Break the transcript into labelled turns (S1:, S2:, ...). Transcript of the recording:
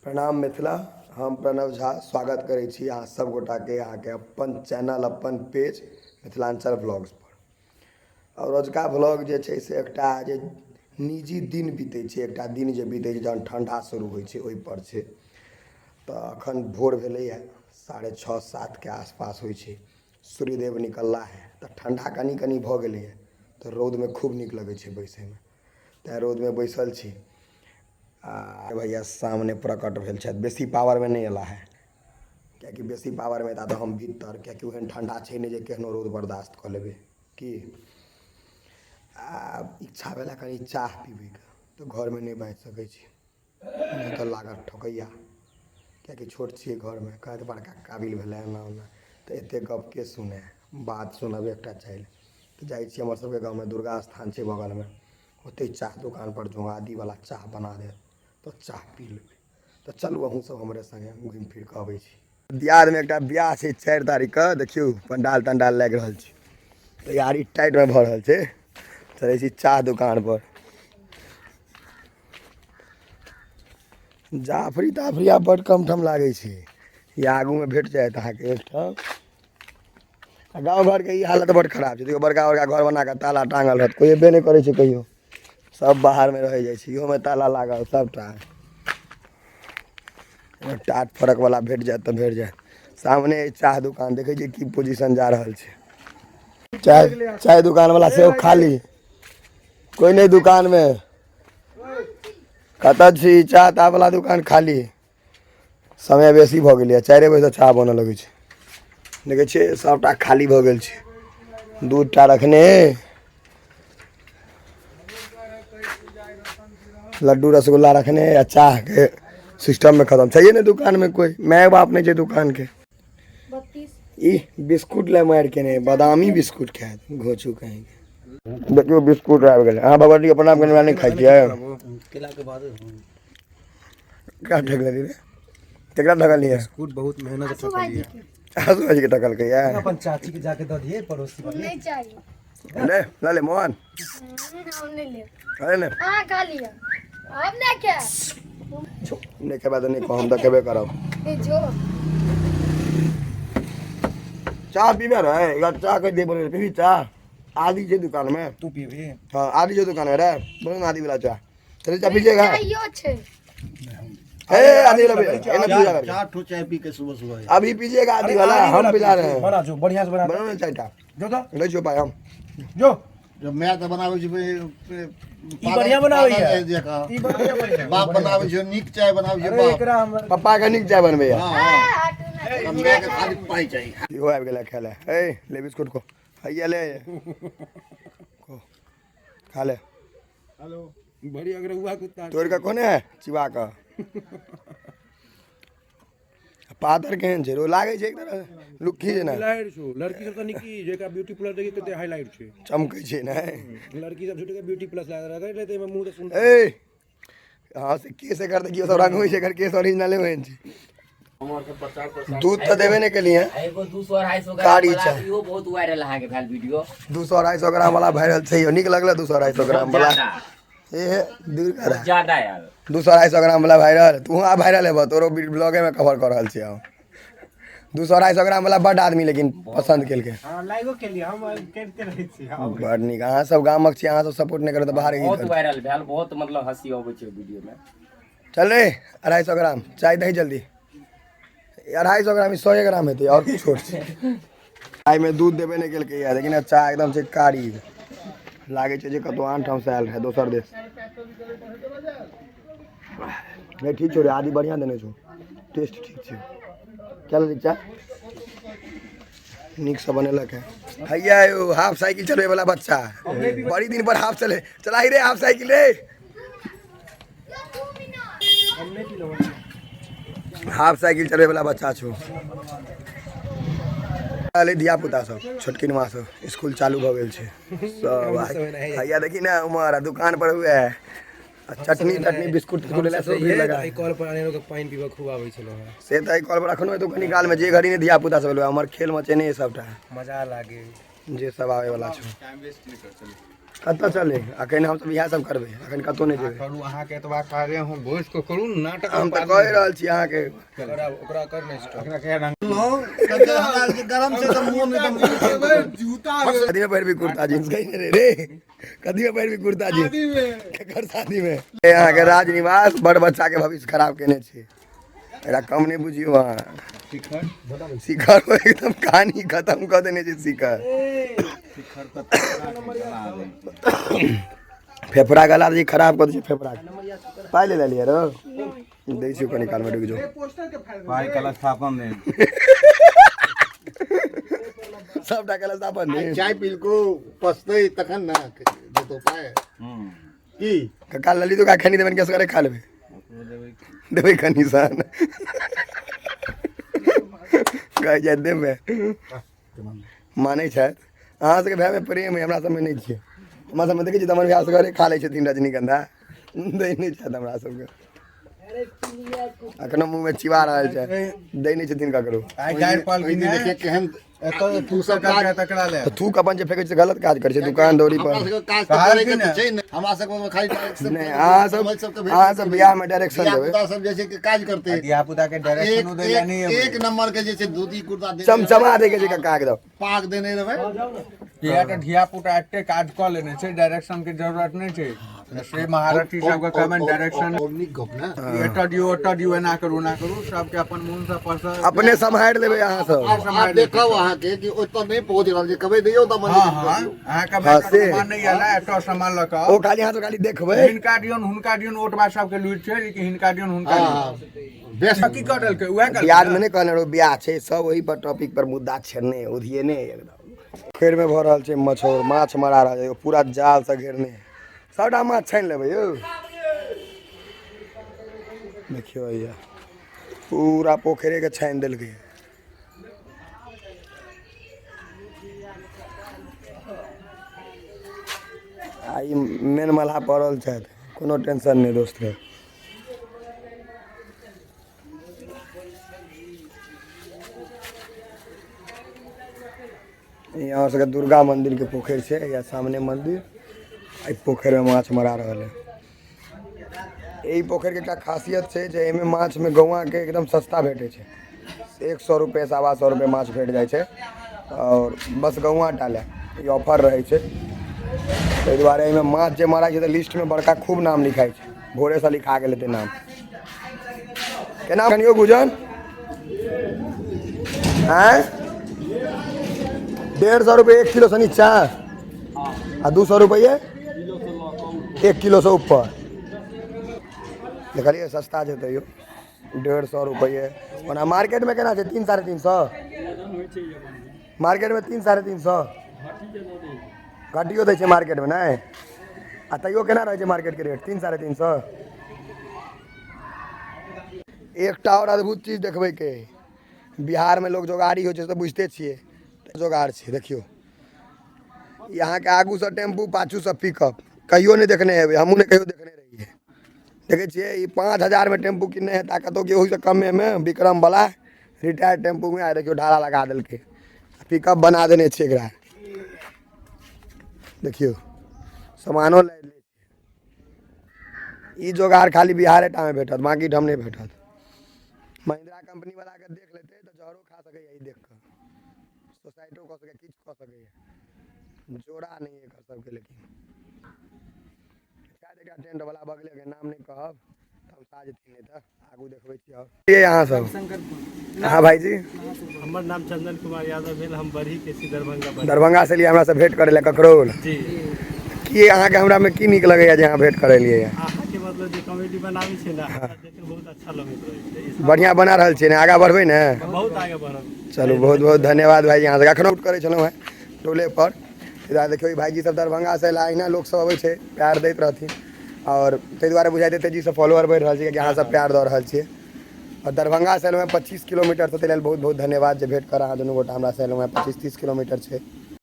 S1: प्रणाम मिथिला। हम प्रणव झा स्वागत करै छी अहाँ सब गोटाके अहाँके अपन चैनल अपन पेज मिथिलांचल ब्लॉग्स पर। और रोजका ब्लॉग जे छै से एकटा जे निजी दिन बीतै छै, एकटा दिन जे बीतै छै जहन ठंडा शुरू होइ छै ओहिपर छै। तऽ एखन भोर भेलैए 6:30-7 के आसपास होइ छै, सूर्यदेव निकलला है। तऽ ठंडा कनी कनी भऽ गेलैए तऽ रौदमे खूब नीक लगै छै बैसैमे, तेँ रौदमे बैसल छी। भैया सामने प्रकट भेल छथि, बेसी पावरमे नहीं अयला है, किएकि बेसी पावरमे एता तऽ हम भीतर, किएकि ओहन ठंडा छै नहीं जे केहनो रौद बर्दाश्त कऽ लेबै की। इच्छा भेला कनि चाह पीबैके, तऽ घरमे नहीं बाजि सकै छी, नहीं तऽ लागत ठोकैया, किएकि छोट छियै घरमे, कहत बड़का काबिल भेलै एना ओना, तऽ एतेक गप के सुनै, बात सुनब एकटा चाही। तऽ जाइ छी हमर सबके गाँवमे दुर्गा स्थान छै बगलमे, ओतहि चाह दोकानपर जोगादीवला चाह बना देत तो चाह पी लेबै। तो चलू अहूँ सब हमरे संगे घुमि फिर कऽ अबै छी। दियादमे एकटा बियाह छै 4 तारीखके, देखियौ पंडाल तंडाल लागि रहल छै, तैयारी टाइटमे भऽ रहल छै। चलै छी चाह दोकान पर। जाफरी ताफरी आब बड़ कम ठाम लागै छै, ये आगूमे भेट जायत अहाँके एकठाम। गाँव घरके ई हालत बड़ खराब छै, देखियौ बड़का बड़का घर बना कऽ ताला टांगल रहत, कोई एबे नहीं करै छै कहियो, सब बाहरमे रह जाइ छै, इहोमे ताला लागल सबटा। टाट फरक वाला भेट जायत तऽ भेट जायत। सामने चाह दुकान देखे छियै की पोजीशन जा रहल छै। चाय दुकान वाला सेहो खाली, कोई नहीं दुकान में। कतऽ छी? चाह ताह वाला दुकान खाली, समय बेसी भऽ गेलै, 4 बजे से चाह बनऽ लगै छै। देखै छियै सबटा खाली भऽ गेल छै, 2टा रखने लड्डू रसगुल्ला रखने या चाह के सिस्टम में खत्म चाहिए ना दुकान में, कोई माय बाप नहीं छै दुकान के। ई बिस्कुट ले मार के नहीं, बादामी बिस्कुट खायत घोचू कहीं के। देखियो बिस्कुट आबि गेलै, अहाँ भगवती के प्रणाम करने नहीं खाइ छियै? केला के बाद क्या ठगली रे? केकरा ठगलिए? बिस्कुट बहुत मेहनत से ठगलिए। आसू भाजी के ठगल के या अपन चाची के जाके दे दिए पड़ोसी वाले। नहीं चाहिए, ले ले मोहन, हम नहीं ले। अरे ले हां खा लिया, अब ना क्या नहीं के बाद नहीं को हम तो केबे करब। जो चाह पीबे रे, यार चाह के दे बोले पीबी चाह? आदि छै दुकान में, तू पीबी? हां आदि छै दुकान में रे, बोल ना आदि वाला चाह। चल चाह पीजिएगा? चाहिए छे ए आदि वाला एना चाह ठो चाय पी के सुबह सुबह अभी पीजिएगा आदि वाला, हम पिला रहे हैं। बना जो बढ़िया से बना, बनाओ ना चायटा जो तो ले जो भाई हम जो जब मैं तो बनावे छी ई बढ़िया बनावे है, ई बढ़िया बाप बनावे छै नीक चाय बनावे छै बाप, पप्पा के नीक चाय बनबे है। हां मैं के खाली पाई चाहिए। इहो आबि गेला खाले, ए ले बिस्कुट को हैया ले को खा ले। हेलो बड़ी अगर हुआ कुत्ता तोड़ के कोने है चिवा का पातर केहन छै रो, लागे छै एक तरह लुक्की जेना हाइलाइट छौ। लड़की सब त निकी जेका ब्यूटी प्लस देखि कते हाइलाइट छै, चमकै छै ने लड़की सब झूठ के ब्यूटी प्लस लगा रहे थे, मुंह से सुन ए हां से केस कर देखियो सब रंग होई छै, एकर केस ओरिजिनल होइन छै। दूध तो देबे नहीं के लिए एगो 200-250 ग्राम वाला इहो बहुत वायरल है के भेल वीडियो, 200-250 ग्राम वाला वायरल छै, निक लगले 200-250 ग्राम वाला ए दूर कर ज्यादा यार 200-250 ग्राम वाला वायरल, तू आ वायरल है तोरो ब्लॉगे में कवर कर रहल छी। हम 200-250 ग्राम वाला बड़ आदमी लेकिन पसंद केलके, हां लाइको के लिए हम करते रहै छी। बड़ निक, अहाँ सब गामक छी, अहाँ सब सपोर्ट नहीं करे त बाहर बहुत वायरल भेल, बहुत मतलब हंसी आबै छै वीडियो में। चल रे 250 ग्राम चाय दही जल्दी, 250 ग्राम 100 ग्राम हेतै और कुछ छोट छै। चाय में दूध देबे नहीं केलकै या, लेकिन चाय एकदम से कारी लागे छै जे कतो आन ठाम से आयल है दोसर देश। नहीं ठीक छो रे, आदि बढ़िया देने छो, टेस्ट ठीक छै। चल रे चाय नीक से बनेलक है। हैया यो हाफ साइकिल चलबे वाला बच्चा, बड़ी दिन पर हाफ चले चलाई रे हाफ साइकिल रे, हाफ साइकिल चलबे वाला बच्चा छो। अरे धिया पुता सब छोटकिनवा सब स्कूल चालू भ गेल छै सब, हैया देखी ना उमर दुकान पर हुए है चटनी टटनी बिस्कुट तिस्कुट ले सब भी लगा, कॉल पर आने लोग पानी पीबा खूब आबै छलो से त कॉल पर अखनो तो कनी काल में जे घड़ी ने धिया पुता सब हमर खेल मचेने सबटा मजा लागे जे सब आवे वाला छो। टाइम वेस्ट नहीं कर चलो कतऽ चले अखन हम सब इएह सब करबै अखन कतौ नहि जेबै
S2: करू अहाँ के एतबा कार्य हम भोज को करू नाटक
S1: हम तऽ कहि रहल छी अहाँ के
S2: ओकरा कर नहीं स्टॉप ओकरा कह रंग
S3: गरम से तो मुंह में एकदम जूता
S1: शादी में पैर भी कुर्ता जींस कहीं रे कदी में पैर भी कुर्ता जींस केकर शादी में यहाँ के राजनिवास बड़ बच्चा के भविष्य खराब केने छै एकरा कम नहीं बुझियो अहाँ शिखर एकदम कहानी खत्म कर देने छै शिखर फेफड़ा गला जी खराब कर दै छै फेफड़ा पाइ ले लिया रो दै छी कनी काल में रुक जो
S2: भाई कल स्थापन दे
S1: सबटा कल स्थापन दे
S3: चाय पील को पछतै तखन ना तो पाए की
S1: कका लली तो का खनी देबन केस करे खा लेबे देबे खनी सान कह जा देबे मानै छै अहाँ सबके भाई में प्रेम है हमरा सब में नहीं छै हमरा सब में देखै छी हमर भाई असगरे खा लै छथिन रजनीगंधा दै नहीं छै हमरा सबके अखनो मुंह में चिवा रहल छै दै नहीं छथिन ककरो
S2: आई गाय पाल की
S3: देखे केहन
S2: एतो तू सब काज तकड़ा ले
S1: तो तू अपन जे फेकै छै गलत काज करे छै दुकान दौरी पर
S3: काज करे के छै ने हमरा सब को खाली डायरेक्शन
S1: नहीं अहाँ सब बियाह में डायरेक्शन देबै
S3: पुता सब जैसे कि काज करते
S2: दिया पुता के डायरेक्शन दे यानी
S3: एक नंबर के जैसे धोती कुर्ता दे
S1: चमचमा दे के जे कका के दो
S3: पाक देने रहबै
S2: किया तो धिया पुता एते काज क लेने छै डायरेक्शन के जरूरत नहीं छै से महारथी सब के कमेंट डायरेक्शन
S3: निक गप ना
S2: एटा दियो एना करू सब के अपन मन से पसंद
S1: अपने संभाल लेबै अहाँ सब
S3: आप देखो वहां के कि ओत नहीं पहुंच रहल जे कबे दियो त
S2: हां हां अहाँ का सामान नहीं आला एटा सामान लक
S1: ओ खाली हाथ खाली देखबै
S2: हिनका दियोन ओटबा सब के लूट छै कि हिनका दियोन हुनका दियोन बेस की करल के उहे कर
S1: बियाह में नहीं कहने रो बियाह छै सब वही पर टॉपिक पर मुद्दा छेड़ने उधिएने एकदम फेर में भ रहल छै मछोर माछ मारा रहल छै पूरा जाल से घेरने सबटा माछ छानि लेबै यौ देखियो या पूरा पोखरे के छानि देलकै आई मेन मल्हा पड़ल छथि कोनो टेंशन नहीं दोस्त है यहाँ से दुर्गा मंदिर के पोखर छै या सामने मंदिर एहि पोखर में माछ मरा रहल है यही पोखर के एकटा खासियत छै जे एहिमे माछ में गौवा के एकदम सस्ता भेटे छै 100 रुपये 125 रुपये माछ भेट जाइ छै और बस गौवा टाले ई ऑफर रहे छै ताहि दुआरे एहिमे माछ जे मारा छै तऽ लिस्ट में बड़का खूब नाम लिखाइ छै भोरे से लिखा गेल हेतै नाम केना कनियो गुजन आँय 150 रुपये 1 किलो से नीचा आ 200 रुपये 1 किलो से ऊपर देखलिए सस्ता छै तैयो 150 रुपये ओना मार्केट में केना छै 3 साढ़े 300 मार्केट में 3 साढ़े 300 घटियो दै छै मार्केट में नहीं आ तैयो केना रहै छै मार्केट के रेट 3 साढ़े 300 एकटा और अद्भुत चीज देखबै के बिहार में लोग जोगाड़ी होइ छै तऽ बुझते छियै जोगाड़ छै देखियो यहाँ के आगू से टेम्पू पाछू से पिकअप कहियो नहीं देखने हेबै हमहूँ नहीं कहियो देखने रहिए देखे छियै ई 5000 में टेम्पू किन्ने है ताकतो कि ओही से कमे में विक्रम वाला रिटायर्ड टेम्पू में आए देखियो ढाला लगा देलकै पिकअप बना देने छै एकरा देखियो सामानो ले ई जोगाड़ खाली बिहारे टा में भेटत बाकी ठाम नहीं भेटत महिंद्रा कंपनी वाला के देख लेते तो जहरो खा सके यही देख कर सोसाइटो कह सके किछ कह सके जोड़ा नहीं है कर सबके लेकिन शायद एकटा टेंट वाला बगले के नाम नहीं कहब हम साज तीन नहीं त आगू देखबै छी और ये यहाँ सब हाँ भाई जी
S4: हमर नाम चंदन कुमार यादव भेल हम बरही के सी
S1: दरभंगा से लिए हमरा से भेंट करे ले ककरोल
S4: जी
S1: की अहाँ के हमरा में की निक लगैया जे अहाँ भेंट करे लिए
S4: अहाँ के मतलब जे कॉमेडी बनाबै छै ना देखे बहुत अच्छा लगैत रहै छै
S1: बढ़िया बना रहल छी ने आगा बढ़बै ने
S4: बहुत आगे बढ़ब
S1: चलू बहुत बहुत धन्यवाद भाई यहाँ से अखनो करे छलहुँ हैं टोले पर इधर देखियो भाईजी सब दरभंगा से अहिना लोग सब अबै छै प्यार दैत रहथिन और ताहि दुआरे बुझाइ तेजी से फॉलोअर बढ़ि रहल छै कि अहाँ सब प्यार दऽ रहल छियै और दरभंगा से एलहुँ 25 किलोमीटर से ताहि लेल बहुत बहुत धन्यवाद जे भेंट कर अहाँ दुनू गोटा हमरा से एलहुँ 25-30 किलोमीटर छै